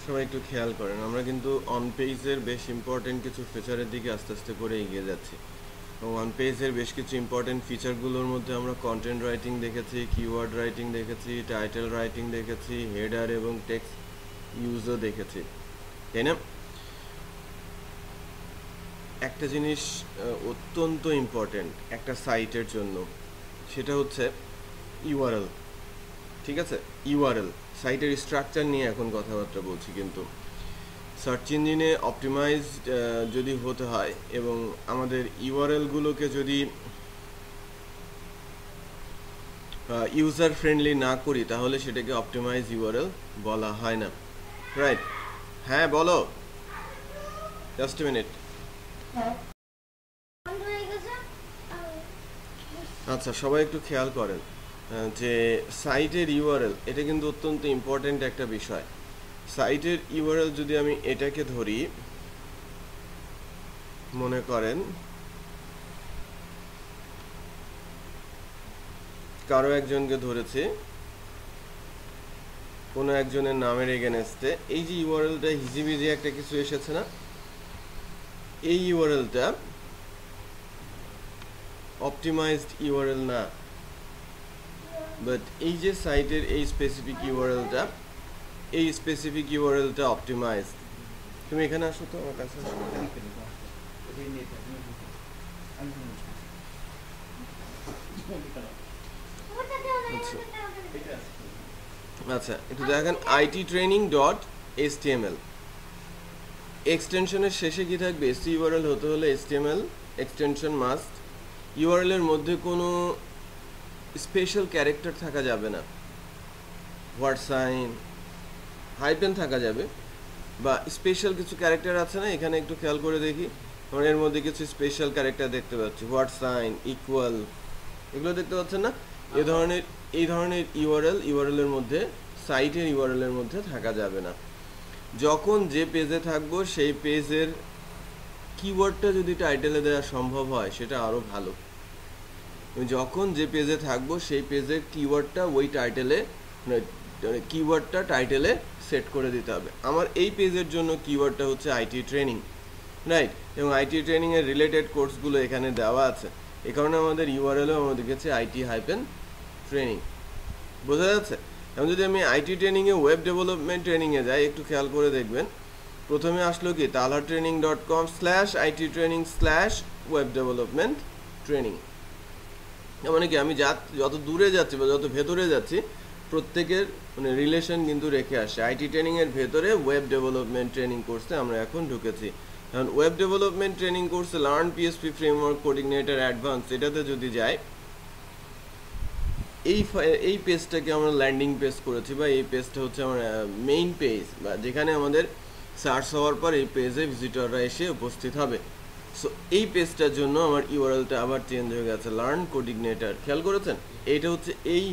সবাই একটু খেয়াল করেন, আমরা কিন্তু অন পেজের বেশ ইম্পর্টেন্ট কিছু ফিচারের দিকে আস্তে আস্তে করে এগিয়ে যাচ্ছি। এবং অন পেজের বেশ কিছু ইম্পর্টেন্ট ফিচারগুলোর মধ্যে আমরা কন্টেন্ট রাইটিং দেখেছি, কিওয়ার্ড রাইটিং দেখেছি, টাইটেল রাইটিং দেখেছি, হেডার এবং টেক্সট ইউজও দেখেছি, তাই না? একটা জিনিস অত্যন্ত ইম্পর্টেন্ট একটা সাইটের জন্য, সেটা হচ্ছে ইউআরএল। ঠিক আছে, ইউআরএল সাইটের স্ট্রাকচার নিয়ে এখন কথাবার্তা বলছি। কিন্তু সার্চ ইঞ্জিনে অপটিমাইজড যদি হতে হয় এবং আমাদের ইউআরএলগুলোকে যদি ইউজার ফ্রেন্ডলি না করি, তাহলে সেটাকে অপটিমাইজ ইউআরএল বলা হয় না, রাইট? হ্যাঁ বলো, জাস্ট মিনিট। আচ্ছা, সবাই একটু খেয়াল করেন যে সাইটের ইউআরএল এটা কিন্তু অত্যন্ত ইম্পর্টেন্ট একটা বিষয়। সাইটের ইউআরএল যদি আমি এটাকে ধরি, মনে করেন কারো একজনকে ধরেছে, কোনো একজনের নামের এগেনস্টে, এই যে ইউআরএলটা হিজিবিজি একটা কিছু এসেছে না, এই ইউআরএলটা অপটিমাইজড ইউআরএল না, বাট এই যে সাইটের এই স্পেসিফিক ইউআরএলটা, এই স্পেসিফিক ইউআরএলটা অপটিমাইজড। তুমি এখানে আসো তো আমার কাছে। আচ্ছা, একটু দেখেন IT-training.html এক্সটেনশনের শেষে কি থাকবে? এসটি ইউআরএল হতে হলে HTML এক্সটেনশন মাস্ট। ইউআরএল এর মধ্যে কোনো স্পেশাল ক্যারেক্টার থাকা যাবে না, ওয়ার্ড সাইন, হাইপেন থাকা যাবে, বা স্পেশাল কিছু ক্যারেক্টার আছে না, এখানে একটু খেয়াল করে দেখি, আমরা এর মধ্যে কিছু স্পেশাল ক্যারেক্টার দেখতে পাচ্ছি, ওয়ার্ড সাইন, ইকুয়াল, এগুলো দেখতে পাচ্ছেন না? এই ধরনের ইউআরএল এর মধ্যে, সাইটের ইউআরএল এর মধ্যে থাকা যাবে না। যখন যে পেজে থাকবো সেই পেজের কিওয়ার্ডটা যদি টাইটেলে দেওয়া সম্ভব হয় সেটা আরও ভালো। যখন যে পেজে থাকবো সেই পেজের কিওয়ার্ডটা ওই টাইটেলে, কিওয়ার্ডটা টাইটেলে সেট করে দিতে হবে। আমার এই পেজের জন্য কিওয়ার্ডটা হচ্ছে আইটি ট্রেনিং, রাইট? এবং আইটি ট্রেনিংয়ের রিলেটেড কোর্সগুলো এখানে দেওয়া আছে, এই কারণে আমাদের ইউআরএলও আমাদের কাছে IT-training, বোঝা যাচ্ছে? এখন যদি আমি আইটি ট্রেনিংয়ে ওয়েব ডেভেলপমেন্ট ট্রেনিংয়ে যাই, একটু খেয়াল করে দেখবেন, প্রথমে আসলো কি talhatraining.com/IT-training/web development training। মানে কি, আমি যত দূরে যাচ্ছি বা যত ভেতরে যাচ্ছি, প্রত্যেকের মানে রিলেশন কিন্তু রেখে আসে। আইটি ট্রেনিংয়ের ভেতরে ওয়েব ডেভেলপমেন্ট ট্রেনিং কোর্সে আমরা এখন ঢুকেছি। কারণ ওয়েব ডেভেলপমেন্ট ট্রেনিং কোর্সে learn PSP framework coordinator advance, এটাতে যদি যাই, এই পেজটাকে আমরা ল্যান্ডিং পেজ করেছি, বা এই পেজটা হচ্ছে আমার মেইন পেজ, বা যেখানে আমাদের সার্চ হওয়ার পর এই পেজে ভিজিটররা এসে উপস্থিত হবে। সো এই পেজটার জন্য আমার ইউআরএলটা আবার চেঞ্জ হয়ে গেছে, লার্ন কোঅর্ডিনেটর, খেয়াল করেছেন? এইটা হচ্ছে এই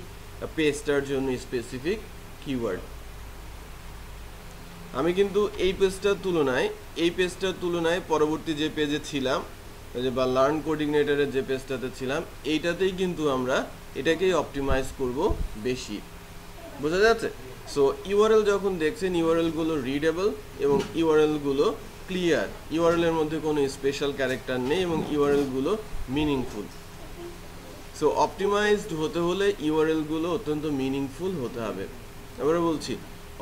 পেজটার জন্য স্পেসিফিক কিওয়ার্ড। আমি কিন্তু এই পেজটার তুলনায় পরবর্তী যে পেজে ছিলাম, বা লার্ন কোঅর্ডিনেটরের যে পেজটাতে ছিলাম, এইটাতেই কিন্তু আমরা এটাকেই অপটিমাইজ করব বেশি, বোঝা যাচ্ছে? সো ইউআরএল যখন দেখছেন, ইউআরএলগুলো রিডেবল এবং ইউআরএলগুলো ক্লিয়ার, ইউআরএলের মধ্যে কোনো স্পেশাল ক্যারেক্টার নেই এবং ইউআরএলগুলো মিনিংফুল। সো অপটিমাইজড হতে হলে ইউআরএলগুলো অত্যন্ত মিনিংফুল হতে হবে। আমরা বলছি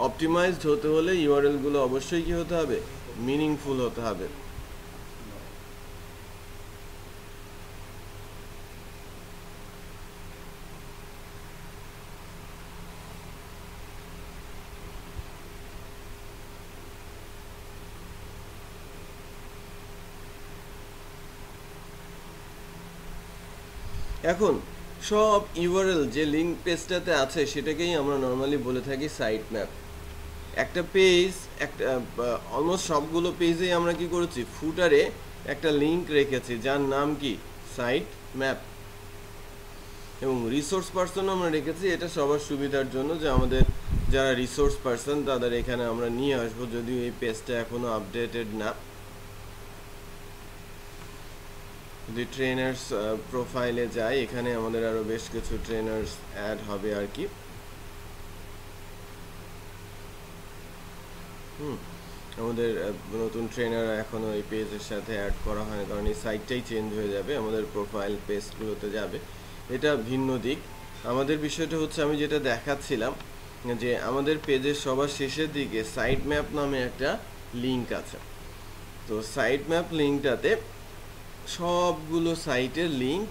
অপটিমাইজড হতে হলে ইউআরএলগুলো অবশ্যই কি হতে হবে? মিনিংফুল হতে হবে। এখন সব ইউআরএল যে লিঙ্ক পেজটাতে আছে সেটাকেই আমরা নর্মালি বলে থাকি সাইট ম্যাপ। একটা পেজ, একটা অলমোস্ট সবগুলো পেজেই আমরা কি করেছি, ফুটারে একটা লিঙ্ক রেখেছি যার নাম কি সাইট ম্যাপ, এবং রিসোর্স পার্সন আমরা রেখেছি এটা সবার সুবিধার জন্য, যে আমাদের যারা রিসোর্স পার্সন তাদের এখানে আমরা নিয়ে আসবো, যদিও এই পেজটা এখনো আপডেটেড না। যদি ট্রেনার্স প্রোফাইলে যাই, এখানে আমাদের আরও বেশ কিছু ট্রেনার্স অ্যাড হবে আর কি। আমাদের নতুন ট্রেনার এখনও এই পেজের সাথে অ্যাড করা হয়, কারণ এই সাইটটাই চেঞ্জ হয়ে যাবে, আমাদের প্রোফাইল পেজগুলোতে যাবে, এটা ভিন্ন দিক। আমাদের বিষয়টা হচ্ছে আমি যেটা দেখাচ্ছিলাম যে আমাদের পেজের সবার শেষের দিকে সাইট ম্যাপ নামে একটা লিঙ্ক আছে। তো সাইট ম্যাপ লিঙ্কটাতে সবগুলো সাইটের লিঙ্ক,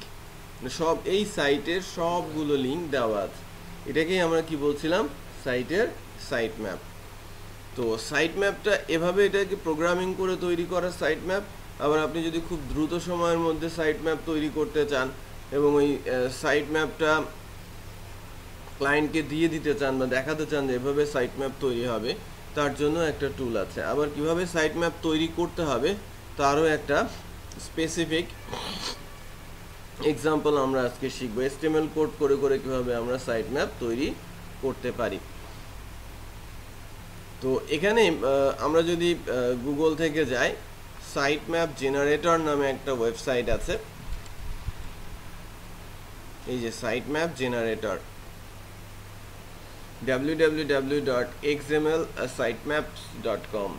সব এই সাইটের সবগুলো লিঙ্ক দেওয়া আছে। এটাকেই আমরা কি বলছিলাম, সাইটের সাইট ম্যাপ। তো সাইট ম্যাপটা এভাবে এটাকে প্রোগ্রামিং করে তৈরি করা সাইট ম্যাপ। আবার আপনি যদি খুব দ্রুত সময়ের মধ্যে সাইট ম্যাপ তৈরি করতে চান এবং ওই সাইট ম্যাপটা ক্লায়েন্টকে দিয়ে দিতে চান বা দেখাতে চান যে এভাবে সাইট ম্যাপ তৈরি হবে, তার জন্য একটা টুল আছে। আবার কিভাবে সাইট ম্যাপ তৈরি করতে হবে তারও একটা স্পেসিফিক এক্সাম্পল আমরা আজকে শিখবো। HTML কোড করে করে কিভাবে আমরা সাইট ম্যাপ তৈরি করতে পারি। তো এখানে আমরা যদি গুগল থেকে যাই, সাইট ম্যাপ জেনারেটর নামে একটা ওয়েবসাইট আছে। এই যে সাইট ম্যাপ জেনারেটর, www.xmlsitemaps.com।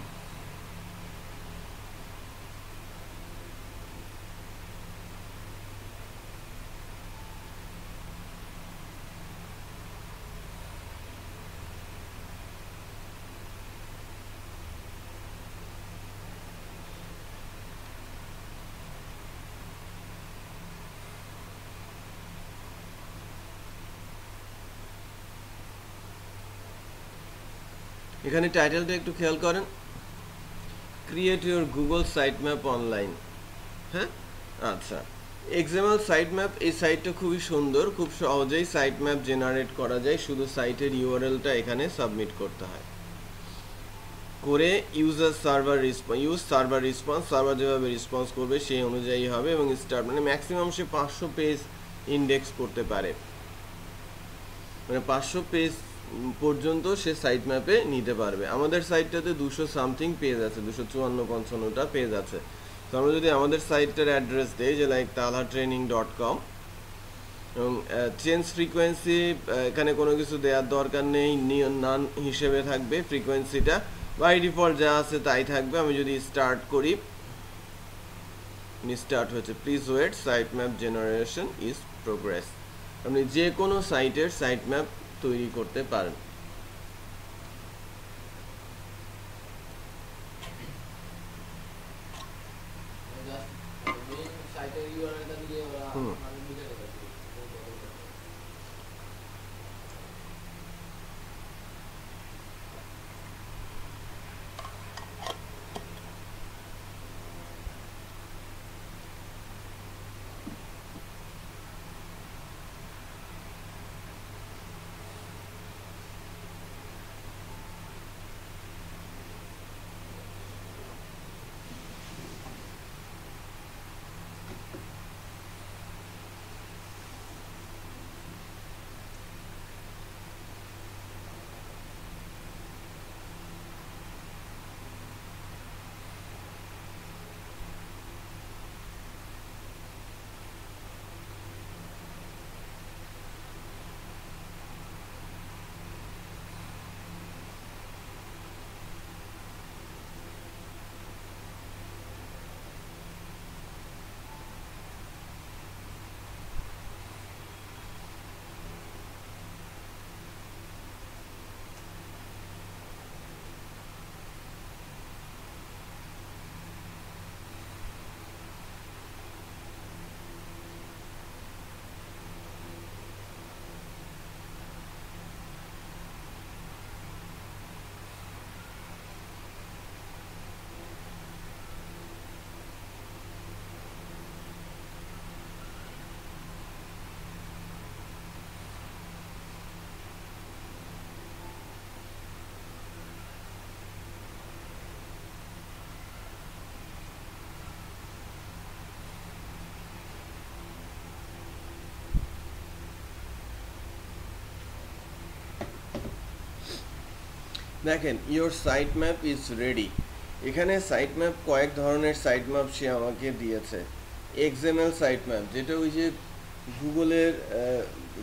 এখানে টাইটেলটা একটু খেয়াল করেন, create your Google site map online. হ্যাঁ, আচ্ছা, এক্সএমএল সাইট ম্যাপ, এই সাইটটা খুবই সুন্দর, খুব সহজেই সাইট ম্যাপ জেনারেট করা যায়। শুধু সাইটের ইউআরএলটা এখানে সাবমিট করতে হয়, করে ইউজার সার্ভার রেসপন্স, সার্ভার যেভাবে রেসপন্স করবে সেই অনুযায়ী হবে। এবং স্টার্ট মানে ম্যাক্সিমাম সে 500 পেজ ইন্ডেক্স করতে পারে, মানে 500 পেজ পর্যন্ত সে সাইট ম্যাপে নিতে পারবে। আমাদের সাইটটাতে 200 সামথিং পেজ আছে, 254-55টা পেজ আছে। তো আমরা যদি আমাদের সাইটটার অ্যাড্রেস দেই যে লাইক talhatraining.com, এবং চেঞ্জ ফ্রিকোয়েন্সি এখানে কোনো কিছু দেওয়ার দরকার নেই, নান হিসেবে থাকবে ফ্রিকোয়েন্সিটা, বাই ডিফল্ট যা আছে তাই থাকবে। আমি যদি স্টার্ট করি, স্টার্ট হয়েছে, please wait, site map generation is progress. আপনি যে কোনো সাইটের সাইট ম্যাপ তৈরি করতে পারেন। দেখেন, your site map is ready. এখানে সাইট ম্যাপ কয়েক ধরনের সাইট ম্যাপ সে আমাকে দিয়েছে। এক্সএমএল সাইট ম্যাপ, যেটা ওই যে গুগলের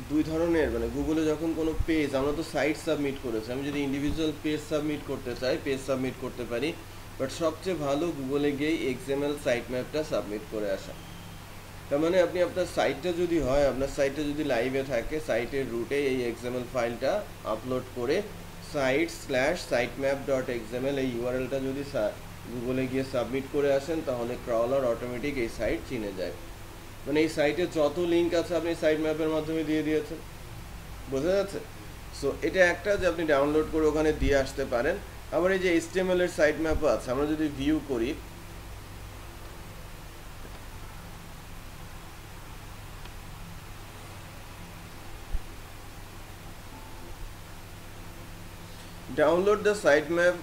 দুই ধরনের, মানে গুগলে যখন কোনো পেজ, আমরা তো সাইট সাবমিট করেছি, আমি যদি ইন্ডিভিজুয়াল পেজ সাবমিট করতে চাই পেজ সাবমিট করতে পারি, বাট সবচেয়ে ভালো গুগলে গিয়ে এক্সএমএল সাইট ম্যাপটা সাবমিট করে আসা। তার মানে আপনি আপনার সাইটটা যদি হয়, আপনার সাইটটা যদি লাইভে থাকে, সাইটের রুটে এই এক্সএমএল ফাইলটা আপলোড করে site/sitemap.xml এই ইউআরএলটা যদি গুগলে গিয়ে সাবমিট করে আসেন, তাহলে ক্রাউলার অটোমেটিক এই সাইট চিনে যায়। মানে এই সাইটে যত লিঙ্ক আছে আপনি সাইট ম্যাপের মাধ্যমে দিয়ে দিয়েছেন, বোঝা যাচ্ছে? সো এটা একটা যে আপনি ডাউনলোড করে ওখানে দিয়ে আসতে পারেন। আবার এই যে HTML এর সাইট ম্যাপও আছে, আমরা যদি ভিউ করি, download the sitemap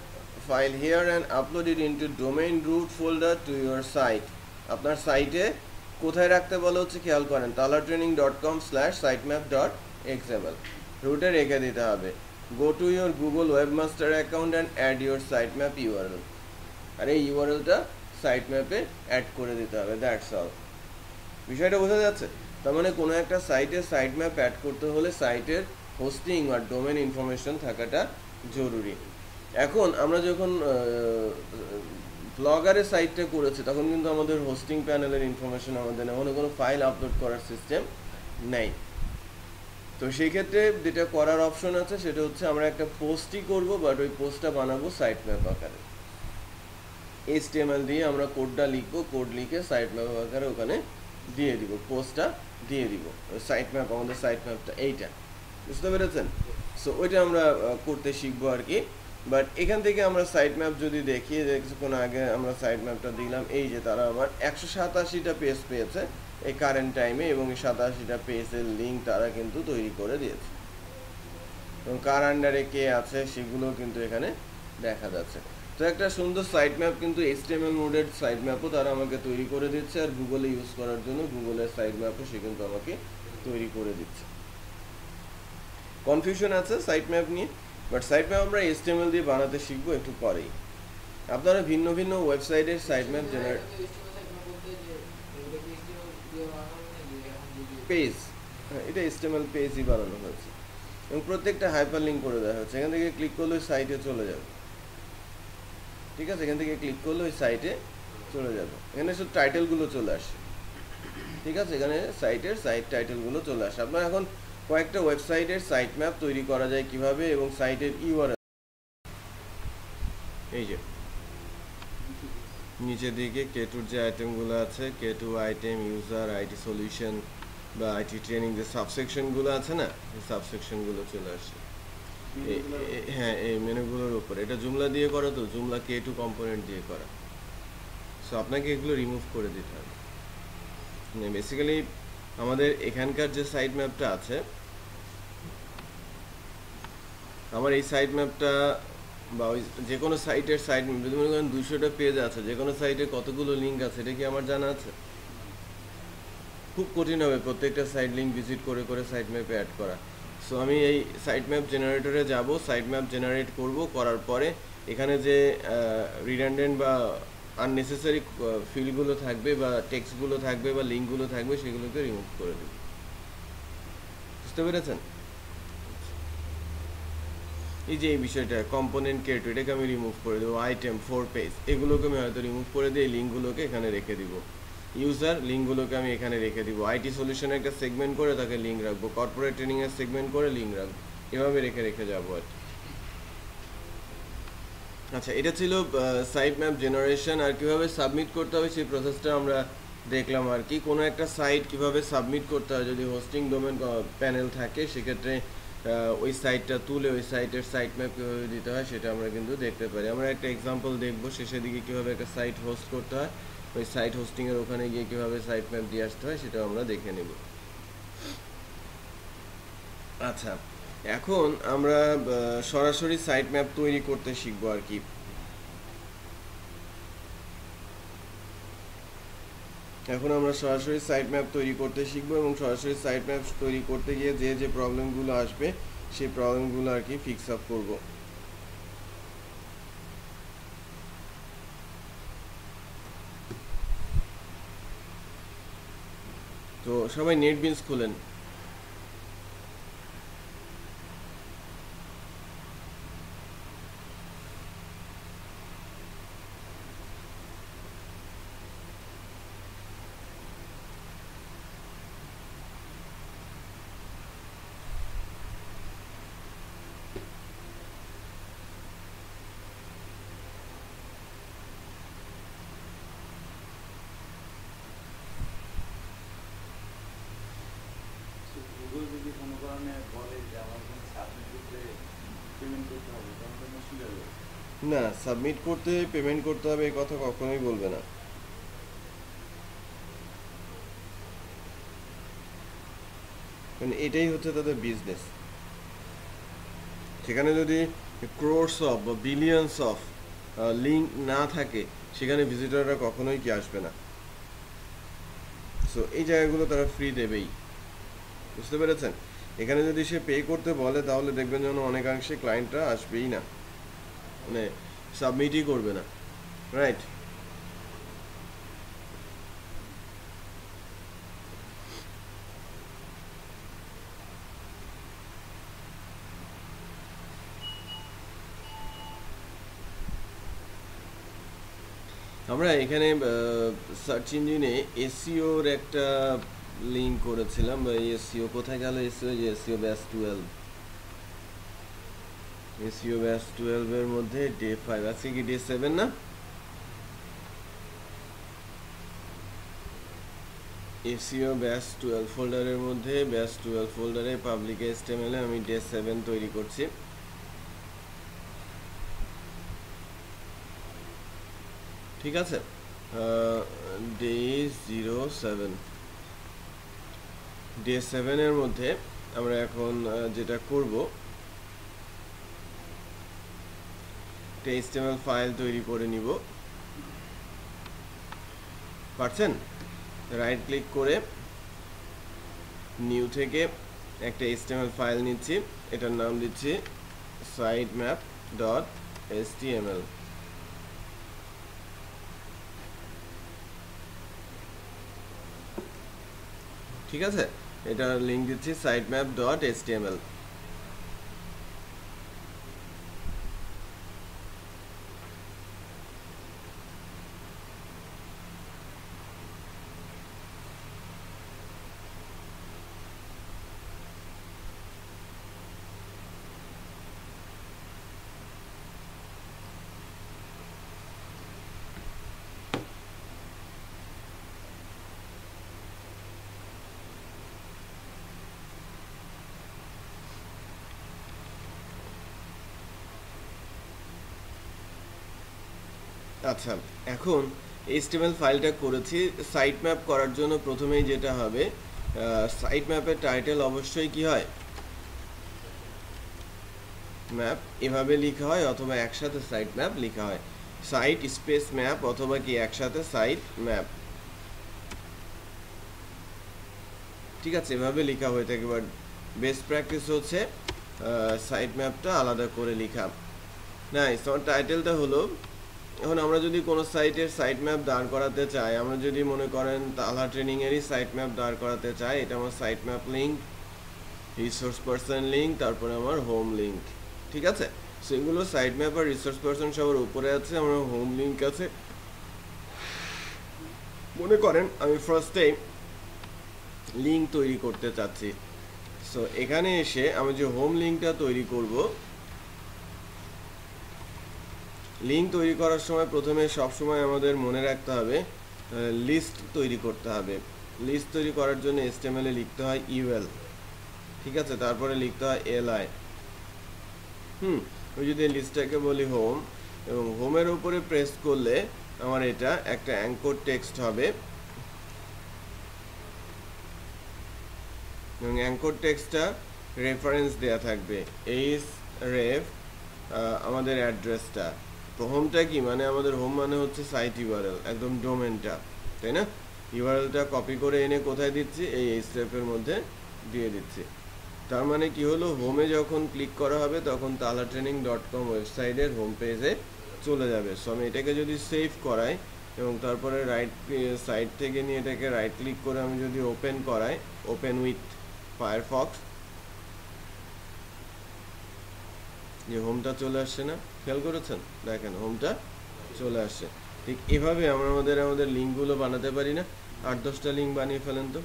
file here and upload it into domain root folder to your site. আপনার সাইটে কোথায় রাখতে বলা হচ্ছে খেয়াল করেন, talartraining.com/sitemap.xml রুটে রেখে দিতে হবে। go to your Google Webmaster account and add your sitemap URL, আর এই ইউআরএলটা সাইটম্যাপে অ্যাড করে দিতে হবে, দ্যাটস অল। বিষয়টা বোঝা যাচ্ছে? তার মানে কোনো একটা সাইটে সাইটম্যাপ অ্যাড করতে হলে সাইটের হোস্টিং আর ডোমেন ইনফরমেশন থাকাটা জরুরি। এখন আমরা যখন ব্লগারের সাইটটা করেছি, তখন কিন্তু আমাদের হোস্টিং প্যানেলের ইনফরমেশন আমাদের নেই, কোনো ফাইল আপলোড করার সিস্টেম নেই। তো সেই ক্ষেত্রে যেটা করার অপশন আছে সেটা হচ্ছে আমরা একটা পোস্টই করব, বাট ওই পোস্টটা বানাবো সাইট ম্যাপ আকারে। HTML দিয়ে আমরা কোডটা লিখবো, কোড লিখে সাইট ম্যাপ আকারে ওখানে দিয়ে দিব, পোস্টটা দিয়ে দিব। সাইট ম্যাপ, আমাদের সাইট ম্যাপটা এইটা, বুঝতে পেরেছেন? সো ওইটা আমরা করতে শিখবো আর কি। বাট এখান থেকে আমরা সাইট ম্যাপ যদি দেখি, যে কিছুক্ষণ আগে আমরা সাইট ম্যাপটা দিলাম, এই যে তারা আমার 187টা পেজ পেয়েছে এই কারেন্ট টাইমে, এবং এই 87টা পেজের লিঙ্ক তারা কিন্তু তৈরি করে দিয়েছে, এবং কার আন্ডারে কে আছে সেগুলো কিন্তু এখানে দেখা যাচ্ছে। তো একটা সুন্দর সাইট ম্যাপ কিন্তু HTML মোডের সাইট ম্যাপও তারা আমাকে তৈরি করে দিচ্ছে, আর গুগলে ইউজ করার জন্য গুগলের সাইট ম্যাপও সে কিন্তু আমাকে তৈরি করে দিচ্ছে। কনফিউশন আছে সাইট ম্যাপ নিয়ে, বাট সাইট ম্যাপ আমরা HTML দিয়ে বানাতে শিখবো একটু পরেই। আপনারা ভিন্ন ভিন্ন ওয়েবসাইটের সাইট ম্যাপ জেনারেট পেজ, এটা HTML পেজই বানানো হয়েছে, এবং প্রত্যেকটা হাইপার লিঙ্ক করে দেওয়া হচ্ছে। এখান থেকে ক্লিক করলে ওই সাইটে চলে যাবে, ঠিক আছে? এখান থেকে ক্লিক করলে ওই সাইটে চলে যাবে, এখানে শুধু টাইটেলগুলো চলে আসে, ঠিক আছে? এখানে সাইটের সাইট টাইটেলগুলো চলে আসে। আপনার এখন কয়েকটা ওয়েবসাইটের সাইট ম্যাপ তৈরি করা যায় কিভাবে, এবং সাইটের ইউআরএল এই যে নিচের দিকে K2 যে আইটেমগুলো আছে, K2 item, user, IT solution বা আইটি ট্রেনিং, যে সাবসেকশনগুলো আছে না, এই সাবসেকশনগুলো চলে আসে। হ্যাঁ, এই মেনুগুলোর উপর এটা জুমলা দিয়ে করা, তো জুমলা K2 কম্পোনেন্ট দিয়ে করা। সো আপনাকে এগুলো রিমুভ করে দিতে হবে। বেসিক্যালি আমাদের এখানকার যে সাইট ম্যাপটা আছে, আমার এই সাইট ম্যাপটা বা ওই যে কোনো সাইটের সাইট ম্যাপ, যদি মনে করেন 200টা পেজ আছে, যে কোনো সাইটে কতগুলো লিঙ্ক আছে এটা কি আমার জানা আছে? খুব কঠিন হবে প্রত্যেকটা সাইট লিঙ্ক ভিজিট করে করে সাইট ম্যাপে অ্যাড করা। সো আমি এই সাইট ম্যাপ জেনারেটরে যাব, সাইট ম্যাপ জেনারেট করব, করার পরে এখানে যে রিডান্ডেন্ট বা আননেসেসারি ফিল্ডগুলো থাকবে বা টেক্সটগুলো থাকবে বা লিঙ্কগুলো থাকবে, সেগুলোকে রিমুভ করে দেব। বুঝতে পেরেছেন? এই যে এই বিষয়টা কম্পোনেন্ট K2, এটাকে আমি রিমুভ করে দেবো। আইটেম 4 পেজ, এগুলোকে আমি হয়তো রিমুভ করে দিয়ে লিঙ্কগুলোকে এখানে রেখে দিব। ইউজার, লিঙ্কগুলোকে আমি এখানে রেখে দিব। আইটি সলিউশনে একটা সেগমেন্ট করে তাকে লিঙ্ক রাখবো, কর্পোরেট ট্রেনিংয়ের সেগমেন্ট করে লিঙ্ক রাখবো, এভাবে রেখে রেখে যাবো আর কি। আচ্ছা, এটা ছিল সাইট ম্যাপ জেনারেশন। আর কীভাবে সাবমিট করতে হবে সেই প্রসেসটা আমরা দেখলাম আর কি। কোনো একটা সাইট কীভাবে সাবমিট করতে হয়, যদি হোস্টিং ডোমেন প্যানেল থাকে সেক্ষেত্রে ওই সাইটটা তুলে ওই সাইটের সাইট ম্যাপ কীভাবে দিতে হয় সেটা আমরা কিন্তু দেখতে পারি। আমরা একটা এক্সাম্পল দেখবো শেষের দিকে কীভাবে একটা সাইট হোস্ট করতে হয়, ওই সাইট হোস্টিংয়ের ওখানে গিয়ে কীভাবে সাইট ম্যাপ দিয়ে আসতে হয় সেটাও আমরা দেখে নেব। আচ্ছা, এখন আমরা সরাসরি সাইট ম্যাপ তৈরি করতে শিখবো আর কি। এখন আমরা সরাসরি সাইট ম্যাপ তৈরি করতে শিখবো, এবং সরাসরি সাইট ম্যাপ তৈরি করতে গিয়ে যে যে প্রবলেমগুলো আসবে সেই প্রবলেমগুলো আর কি ফিক্স আপ করব। তো সবাই নেটবিনস খুলেন। না, সাবমিট করতে পেমেন্ট করতে হবে এই কথা কখনোই বলবে না। মানে এটাই হচ্ছে তাদের বিজনেস। সেখানে যদি ক্রোর্স অফ বা বিলিয়ন্স অফ লিঙ্ক না থাকে সেখানে ভিজিটররা কখনোই কি আসবে না। সো এই জায়গাগুলো তারা ফ্রি দেবেই, বুঝতে পেরেছেন? এখানে যদি সে পে করতে বলে তাহলে দেখবেন যেন অনেকাংশে ক্লায়েন্টরা আসবেই না, মানে সাবমিটই করবে না, রাইট? আমরা এখানে সার্চ ইঞ্জিনে এসইওর একটা লিঙ্ক করেছিলাম, বা এসইও কোথায় গেল? এসইও, যে এসইও ব্যাচ 12, এসইও ব্যাচ 12 এর মধ্যে ডে 5 আছে কি ডে 7 না? এসইও ব্যাচ 12 ফোল্ডারের মধ্যে, ব্যাচ 12 ফোল্ডারে পাবলিক HTML এ আমি ডে 7 তৈরি করছি। ঠিক আছে, ডে 07, ডে 7 এর মধ্যে আমরা এখন যেটা করব, একটা HTML ফাইল তৈরি করে নিব। পারছেন? রাইট ক্লিক করে নিউ থেকে একটা HTML ফাইল নিচ্ছি, এটার নাম দিচ্ছি sitemap.html। ঠিক আছে, এটার লিঙ্ক দিচ্ছি sitemap.html। আচ্ছা, এখন HTML ফাইলটা করেছি। সাইট ম্যাপ করার জন্য প্রথমেই যেটা হবে, সাইট ম্যাপের টাইটেল অবশ্যই কি হয়, ম্যাপ এভাবে লেখা হয়, অথবা একসাথে সাইট ম্যাপ লেখা হয়, সাইট স্পেস ম্যাপ, অথবা কি একসাথে সাইট ম্যাপ। ঠিক আছে, এভাবে লেখা হয়ে থাকে, বাট বেস্ট প্র্যাকটিস হচ্ছে সাইট ম্যাপটা আলাদা করে লেখা। নাইস, আমার টাইটেলটা হলো, এখন আমরা যদি কোনো সাইটের সাইট ম্যাপ দাঁড় করাতে চাই, আমরা যদি মনে করেন তালহা ট্রেনিংয়েরই সাইট ম্যাপ দাঁড় করাতে চাই, এটা আমার site map link, resource person link, তারপরে আমার হোম লিঙ্ক। ঠিক আছে, সেগুলো সাইট ম্যাপ আর রিসোর্স পারসন সবার উপরে আছে, আমার হোম লিঙ্ক আছে। মনে করেন আমি ফার্স্টে লিঙ্ক তৈরি করতে চাচ্ছি, সো এখানে এসে আমি যে হোম লিঙ্কটা তৈরি করব, লিঙ্ক তৈরি করার সময় প্রথমে সবসময় আমাদের মনে রাখতে হবে লিস্ট তৈরি করতে হবে। লিস্ট তৈরি করার জন্য HTML এ লিখতে হয় UL, ঠিক আছে, তারপরে লিখতে হয় LI। ওই যদি লিস্টটাকে বলি হোম, এবং হোমের উপরে প্রেস করলে আমার এটা একটা অ্যাঙ্কর টেক্সট হবে, এবং অ্যাঙ্কর টেক্সটটা রেফারেন্স দেয়া থাকবে, এইচ রেফ আমাদের অ্যাড্রেসটা। তো হোমটা কি মানে, আমাদের হোম মানে হচ্ছে সাইট ইউআরএল, একদম ডোমেনটা, তাই না? ইউআরএলটা কপি করে এনে কোথায় দিচ্ছি, এই href এর মধ্যে দিয়ে দিচ্ছি। তার মানে কি হলো, হোমে যখন ক্লিক করা হবে তখন talhatraining.com ওয়েবসাইটের হোম পেজে চলে যাবে। সো আমি এটাকে যদি সেভ করাই, এবং তারপরে রাইট সাইড থেকে নিয়ে এটাকে রাইট ক্লিক করে আমি যদি ওপেন করাই, ওপেন উইথ ফায়ারফক্স, যে হোমটা চলে আসছে না, খেয়াল করেছেন? দেখেন হোমটা চলে আসছে। ঠিক এভাবে আমরা আমাদের লিঙ্কগুলো বানাতে পারি না? 8-10টা লিঙ্ক বানিয়ে ফেলেন তো।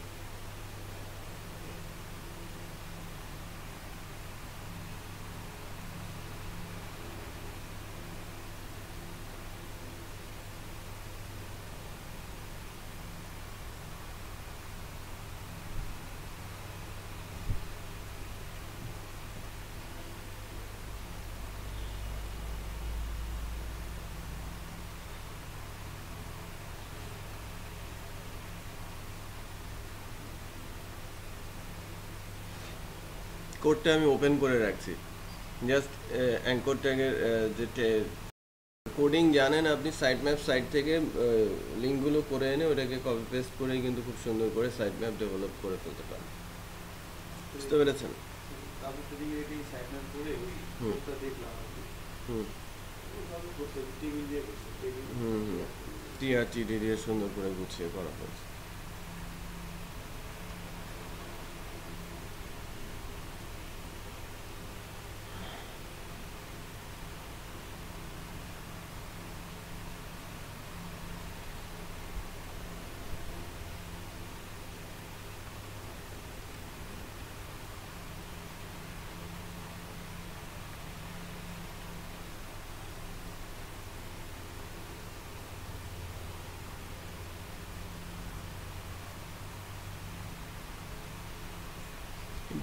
কোডটা আমি ওপেন করে রাখছি, জাস্ট অ্যাঙ্কর ট্যাগের যে কোডিং জানেন আপনি, সাইট ম্যাপ সাইট থেকে লিঙ্কগুলো করে এনে ওটাকে কপি পেস্ট করে কিন্তু খুব সুন্দর করে সাইট ম্যাপ ডেভেলপ করে ফেলতে পারেন। বুঝতে পেরেছেন? টিআরটিডি দিয়ে সুন্দর করে গুছিয়ে করা হয়েছে।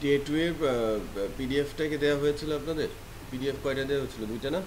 ডে 2 এর পিডিএফটাকে দেওয়া হয়েছিল আপনাদের? পিডিএফ কয়টা দেওয়া হয়েছিল? 2টা না?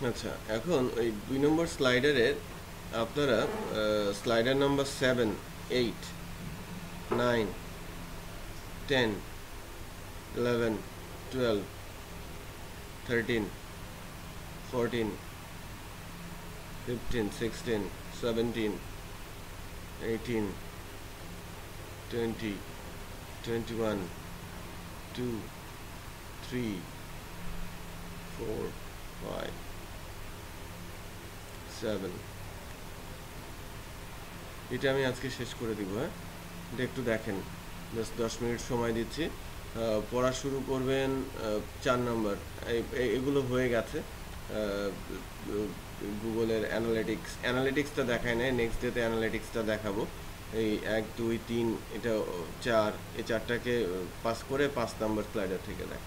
আচ্ছা, এখন ওই 2 নম্বর স্লাইডারের আপনারা স্লাইডার নাম্বার 7, 8, 9, 10, 11, 12, 13, 14, 15, 16, 17, 18, 20, 21, 2, 3, 4, 5, 7, এটা আমি আজকে শেষ করে দিব। হ্যাঁ, এটা একটু দেখেন, জাস্ট 10 মিনিট সময় দিচ্ছি। পড়া শুরু করবেন 4 নম্বর। এগুলো হয়ে গেছে। গুগলের অ্যানালিটিক্সটা দেখায় নাই, নেক্সট ডেতে অ্যানালিটিক্সটা দেখাবো। এই 1, 2, 3, এটা 4, এই 4টাকে পাস করে 5 নম্বর স্লাইডার থেকে দেখ।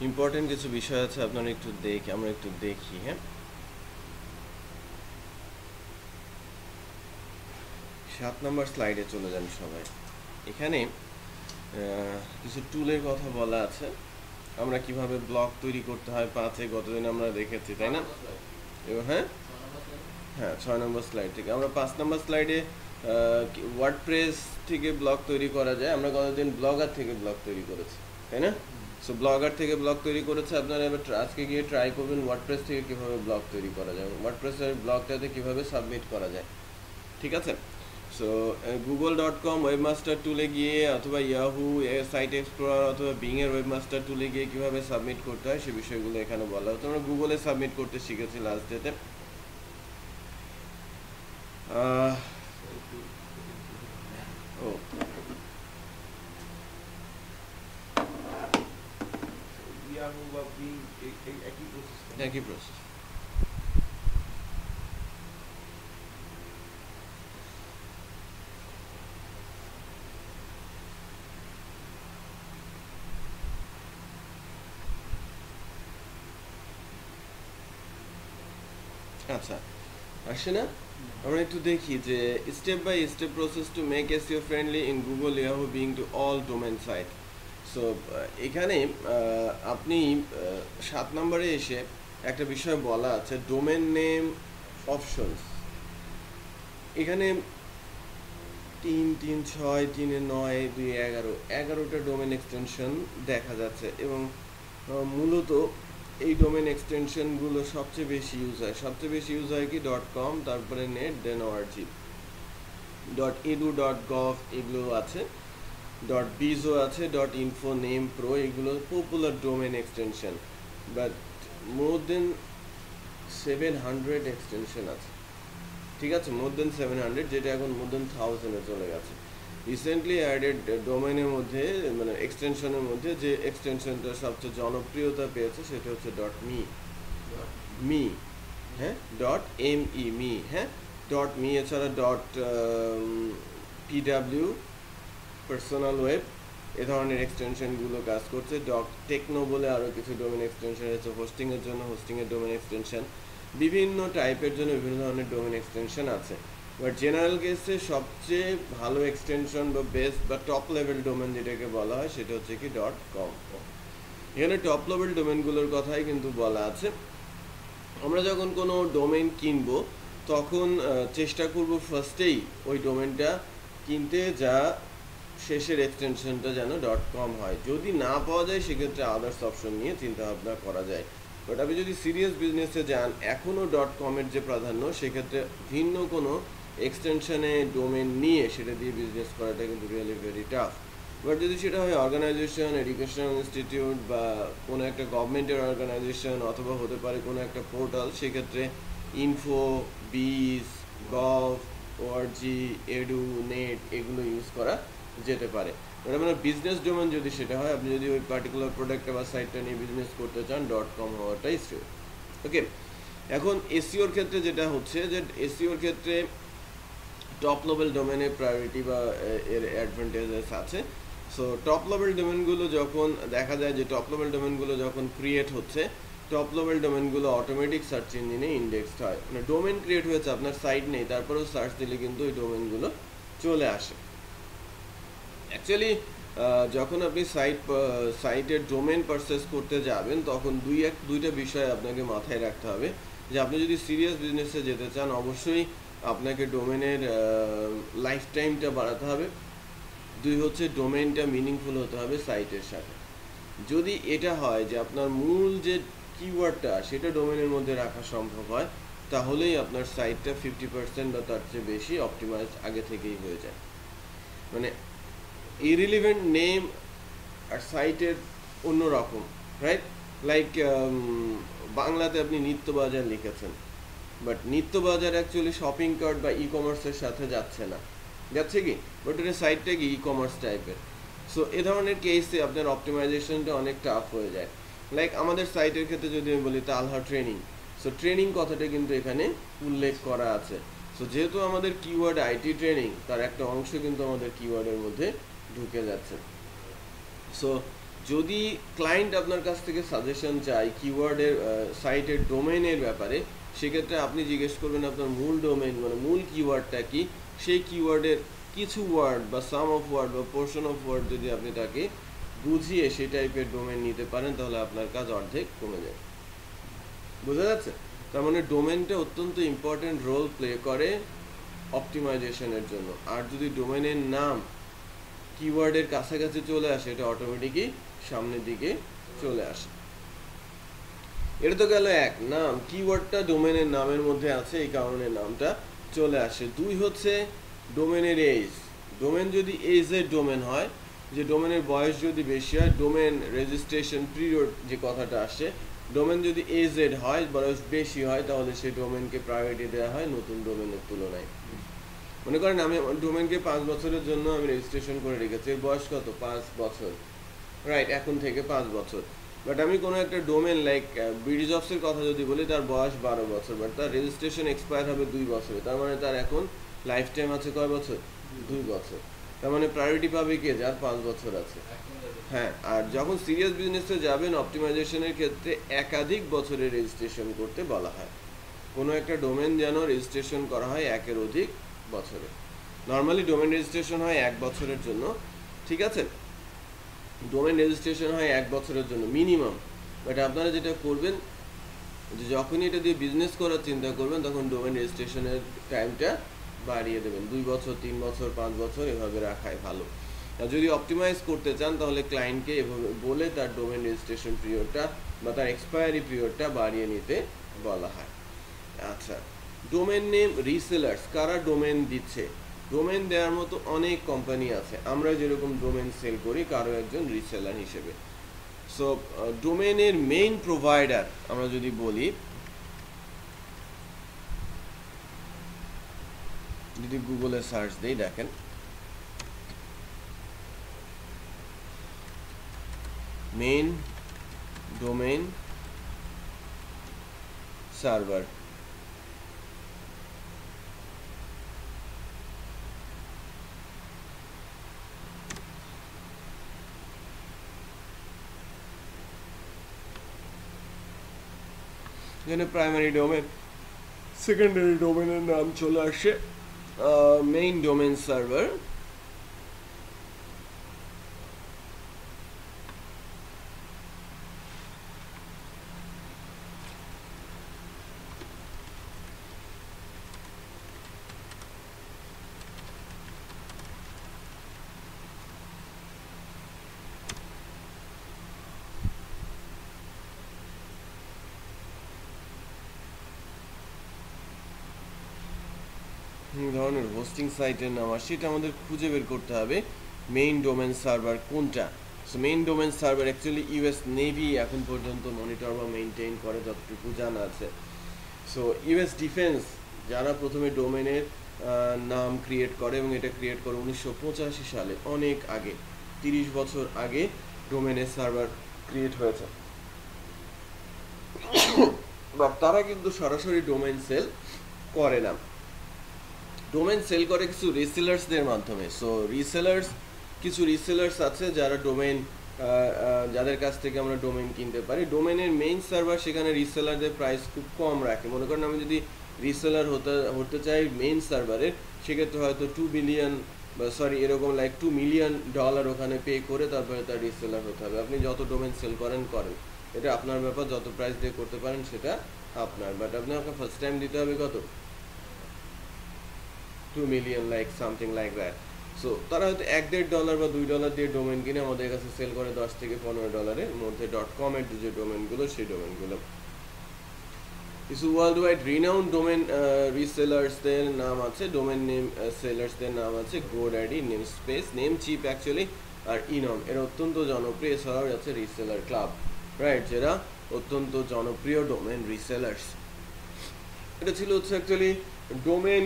ইম্পর্টেন্ট কিছু বিষয় আছে, আপনারা একটু আমরা একটু দেখি। হ্যাঁ, 7 নম্বর স্লাইডে চলে যান সবাই। এখানে কিছু টুলের কথা বলা আছে, আমরা কিভাবে ব্লগ তৈরি করতে হয় 5-এ গতদিন আমরা দেখেছি, তাই না? হ্যাঁ হ্যাঁ, 6 নম্বর স্লাইড থেকে আমরা 5 নম্বর স্লাইডে ওয়ার্ডপ্রেস থেকে ব্লগ তৈরি করা যায়। আমরা গতদিন ব্লগার থেকে ব্লগ তৈরি করেছি, তাই না? সো ব্লগার থেকে ব্লগ তৈরি করেছে, আপনারা এবার আজকে গিয়ে ট্রাই করবেন ওয়ার্ডপ্রেস থেকে কীভাবে ব্লগ তৈরি করা যায়, ওয়ার্ডপ্রেসের ব্লগটাতে কীভাবে সাবমিট করা যায়। ঠিক আছে? সো google.com ওয়েবমাস্টার টুলে গিয়ে অথবা ইয়াহু সাইট এক্সপ্লোরার অথবা বিংয়ের ওয়েবমাস্টার টুলে গিয়ে কীভাবে সাবমিট করতে হয় সে বিষয়গুলো এখানে বলা হতো। আমরা গুগলে সাবমিট করতে শিখেছি লাস্ট ডেতে। একই প্রসেস। আচ্ছা, আসে না? আমরা একটু দেখি যে step by step process to make SEO friendly in Google Yahoo Bing to all domain site. So এখানে আপনি 7 নম্বরে এসে একটা বিষয় বলা আছে ডোমেন নেম অপশনস। এখানে 3, 3, 6, 3, 9, 2, 11টা ডোমেন এক্সটেনশন দেখা যাচ্ছে এবং মূলত এই ডোমেন এক্সটেনশনগুলো সবচেয়ে বেশি ইউজ হয় কি .com, তারপরে নেট, দেন org, .edu, .gov এগুলো আছে, .bizo আছে, .info, name pro এগুলো popular domain extension, but more than 700 extension আছে। ঠিক আছে, মোর দেন 700, যেটা এখন মোর দেন 1000-এ চলে গেছে। রিসেন্টলি অ্যাডেড ডোমেনের মধ্যে মানে এক্সটেনশনের মধ্যে যে এক্সটেনশনটা সবচেয়ে জনপ্রিয়তা পেয়েছে সেটা হচ্ছে .me, হ্যাঁ, .me, হ্যাঁ, .me, এছাড়া .pw, পার্সোনাল ওয়েব, এ ধরনের এক্সটেনশনগুলো কাজ করছে। টেকনো বলে আরও কিছু ডোমেন এক্সটেনশন আছে হোস্টিংয়ের জন্য, হোস্টিংয়ের ডোমেন এক্সটেনশন, বিভিন্ন টাইপের জন্য বিভিন্ন ধরনের ডোমেন এক্সটেনশন আছে। বাট জেনারেল কেসে সবচেয়ে ভালো এক্সটেনশন বা বেস্ট বা টপ লেভেল ডোমেন যেটাকে বলা হয় সেটা হচ্ছে কি .com। এখানে টপ লেভেল ডোমেনগুলোর কথাই কিন্তু বলা আছে। আমরা যখন কোনো ডোমেন কিনবো তখন চেষ্টা করব ফার্স্টেই ওই ডোমেনটা কিনতে যা শেষের এক্সটেনশনটা যেন .com হয়। যদি না পাওয়া যায় সেক্ষেত্রে আদার্স অপশন নিয়ে চিন্তা ভাবনা করা যায়। বাট আপনি যদি সিরিয়াস বিজনেসে যান, এখনও .com-এর যে প্রাধান্য, সেক্ষেত্রে ভিন্ন কোনো এক্সটেনশনে ডোমেন নিয়ে সেটা দিয়ে বিজনেস করাটা কিন্তু রিয়েলি ভেরি টাফ। বাট যদি সেটা হয় অর্গানাইজেশন, এডুকেশনাল ইনস্টিটিউট বা কোনো একটা গভর্নমেন্টের অর্গানাইজেশন, অথবা হতে পারে কোনো একটা পোর্টাল, সেক্ষেত্রে ইনফো, বিজ, গভ, org, এডু, নেট এগুলো ইউজ করা যেতে পারে। মানে বিজনেস ডোমেন যদি সেটা হয়, আপনি যদি ওই পার্টিকুলার প্রোডাক্ট বা সাইটটা নিয়ে বিজনেস করতে চান, .com হওয়াটাই শ্রেয়। ওকে, এখন এসইওর ক্ষেত্রে যেটা হচ্ছে যে এসইওর ক্ষেত্রে টপ লেভেল ডোমেনের প্রায়োরিটি বা এর অ্যাডভান্টেজেস আছে। সো টপ লেভেল ডোমেনগুলো যখন দেখা যায় যে টপ লেভেল ডোমেনগুলো যখন ক্রিয়েট হচ্ছে, টপ লেভেল ডোমেনগুলো অটোমেটিক সার্চ ইঞ্জিনে ইন্ডেক্সড হয়। মানে ডোমেন ক্রিয়েট হয়েছে, আপনার সাইট নেই, তারপরেও সার্চ দিলে কিন্তু ওই ডোমেনগুলো চলে আসে। অ্যাকচুয়ালি যখন আপনি সাইটের ডোমেন পারচেস করতে যাবেন তখন দুইটা বিষয় আপনাকে মাথায় রাখতে হবে। যে আপনি যদি সিরিয়াস বিজনেসে যেতে চান, অবশ্যই আপনাকে ডোমেনের লাইফ টাইমটা বাড়াতে হবে। 2 হচ্ছে ডোমেনটা মিনিংফুল হতে হবে সাইটের সাথে। যদি এটা হয় যে আপনার মূল যে কিওয়ার্ডটা সেটা ডোমেনের মধ্যে রাখা সম্ভব হয়, তাহলেই আপনার সাইটটা 50% বা তার চেয়ে বেশি অপটিমাইজ আগে থেকেই হয়ে যায়। মানে ইরিলিভেন্ট নেম আর সাইটের অন্যরকম, রাইট? লাইক বাংলাতে আপনি নিত্যবাজার লিখেছেন, বাট নিত্যবাজার অ্যাকচুয়ালি শপিং কার্ট বা ই কমার্সের সাথে যাচ্ছে কি, বাট ওটা সাইটটা কি ই কমার্স টাইপের। সো এ ধরনের কেসে আপনার অপটিমাইজেশনটা অনেক টাফ হয়ে যায়। লাইক আমাদের সাইটের ক্ষেত্রে যদি আমি বলি তালহা ট্রেনিং, সো ট্রেনিং কথাটা কিন্তু এখানে উল্লেখ করা আছে। সো যেহেতু আমাদের কিওয়ার্ড আইটি ট্রেনিং, তার একটা অংশ কিন্তু আমাদের কিওয়ার্ডের মধ্যে ঢুকে যাচ্ছে। সো যদি ক্লায়েন্ট আপনার কাছ থেকে সাজেশন চায় কিওয়ার্ডের সাইটের ডোমেনের ব্যাপারে, সেক্ষেত্রে আপনি জিজ্ঞেস করবেন আপনার মূল ডোমেন মানে মূল কিওয়ার্ডটা কি, সেই কিওয়ার্ডের কিছু ওয়ার্ড বা সাম অফ ওয়ার্ড বা পোর্শন অফ ওয়ার্ড যদি আপনি তাকে বুঝিয়ে সেই টাইপের ডোমেন নিতে পারেন, তাহলে আপনার কাজ অর্ধেক কমে যায়। বোঝা যাচ্ছে? তার মানে ডোমেনটা অত্যন্ত ইম্পর্টেন্ট রোল প্লে করে অপটিমাইজেশনের জন্য। আর যদি ডোমেনের নাম কিওয়ার্ডের কাছাকাছি চলে আসে, এটা অটোমেটিকই সামনের দিকে চলে আসে। এটা তো গেল এক, নাম, কিওয়ার্ডটা ডোমেনের নামের মধ্যে আছে, এই কারণে নামটা চলে আসে। 2 হচ্ছে ডোমেনের এজ। ডোমেন যদি এজের ডোমেন হয়, যে ডোমেনের বয়স যদি বেশি হয়, ডোমেন রেজিস্ট্রেশন পিরিয়ড যে কথাটা আসে, ডোমেন যদি এজেড হয়, বয়স বেশি হয়, তাহলে সেই ডোমেনকে প্রায়োরিটি দেওয়া হয় নতুন ডোমেনের তুলনায়। মনে করেন আমি ডোমেনকে 5 বছরের জন্য আমি রেজিস্ট্রেশন করে রেখেছি, এর বয়স কত? 5 বছর, রাইট? এখন থেকে 5 বছর। বাট আমি কোনো একটা ডোমেন লাইক বিডি জবসের কথা যদি বলি, তার বয়স 12 বছর, বাট তার রেজিস্ট্রেশন এক্সপায়ার হবে 2 বছরে। তার মানে তার এখন লাইফ টাইম আছে কয় বছর? 2 বছর। তার মানে প্রায়োরিটি পাবে কে? যার 5 বছর আছে। হ্যাঁ, আর যখন সিরিয়াস বিজনেসে যাবেন, অপটিমাইজেশনের ক্ষেত্রে একাধিক বছরের রেজিস্ট্রেশন করতে বলা হয়। কোনো একটা ডোমেন যেন রেজিস্ট্রেশন করা হয় 1 অধিক বছরে। নর্মালি ডোমেন রেজিস্ট্রেশন হয় 1 বছরের জন্য, ঠিক আছে, ডোমেন রেজিস্ট্রেশন হয় 1 বছরের জন্য মিনিমাম। বাট আপনারা যেটা করবেন যে যখনই এটা দিয়ে বিজনেস করার চিন্তা করবেন তখন ডোমেন রেজিস্ট্রেশনের টাইমটা বাড়িয়ে দেবেন, 2 বছর 3 বছর 5 বছর এভাবে রাখাই ভালো। আর যদি অপটিমাইজ করতে চান তাহলে ক্লায়েন্টকে এভাবে বলে তার ডোমেন রেজিস্ট্রেশন পিরিয়ডটা বা তার এক্সপায়ারি পিরিয়ডটা বাড়িয়ে নিতে বলা হয়। আচ্ছা, ডোমেন নেম রিসেলার্স, কারা ডোমেন দিচ্ছে? ডোমেন দেওয়ার মতো অনেক কোম্পানি আছে, আমরা যেরকম ডোমেন সেল করি কারো একজন রিসেলার হিসেবে। সো ডোমেনের মেইন প্রোভাইডার আমরা যদি বলি, যদি গুগলে সার্চ দেই দেখেন মেইন ডোমেন সার্ভার, এখানে প্রাইমারি ডোমেন সেকেন্ডারি ডোমেনের নাম চলে আসে মেইন ডোমেন সার্ভার। ধরনের হোস্টিং সাইটের নাম আসে, এটা আমাদের খুঁজে বের করতে হবে মেইন ডোমেন সার্ভার কোনটা। So main domain server actually US navy এখন পর্যন্ত মনিটর বা মেইনটেইন করে যতটুকু জানা আছে। সো ইউএস ডিফেন্স যারা প্রথমে ডোমেনের নাম ক্রিয়েট করে এবং এটা ক্রিয়েট করে 1985 সালে, অনেক আগে, 30 বছর আগে ডোমেনের সার্ভার ক্রিয়েট হয়েছে। বা তারা কিন্তু সরাসরি ডোমেন সেল করে না, ডোমেন সেল করে কিছু রিসেলার্সদের মাধ্যমে। সো রিসেলার্স, কিছু রিসেলার্স আছে যারা ডোমেন, যাদের কাছ থেকে আমরা ডোমেন কিনতে পারি। ডোমেনের মেইন সার্ভার, সেখানে রিসেলারদের প্রাইস খুব কম রাখে। মনে করেন আমি যদি রিসেলার হতে চাই মেইন সার্ভারের, সেক্ষেত্রে হয়তো এরকম লাইক $2 মিলিয়ন ওখানে পে করে তারপরে তার রিসেলার হতে হবে। আপনি যত ডোমেন সেল করেন, এটা আপনার ব্যাপার, যত প্রাইস দিয়ে করতে পারেন সেটা আপনার, বাট আপনাকে ফার্স্ট টাইম দিতে হবে কত, $2 million, like something like that. So তারা হয়তো $1-1.5 বা $2 দিয়ে ডোমেন কিনে আমাদের কাছে সেল করে $10 থেকে $15 মধ্যে .com এর যে ডোমেনগুলো, সেই ডোমেনগুলো। কিছু ওয়ার্ল্ড ওয়াইড রিনাউন্ড ডোমেন রিসেলার্সদের নাম আছে, ডোমেন নেম সেলার্সদের নাম আছে GoDaddy, নেমস্পেস, নেমচিপ অ্যাকচুয়ালি, আর ইনম, এরা অত্যন্ত জনপ্রিয়। এছাড়াও আছে রিসেলার ক্লাব, রাইট, যারা অত্যন্ত জনপ্রিয় ডোমেন রিসেলার্স। এটা ছিল হচ্ছে অ্যাকচুয়ালি ডোমেন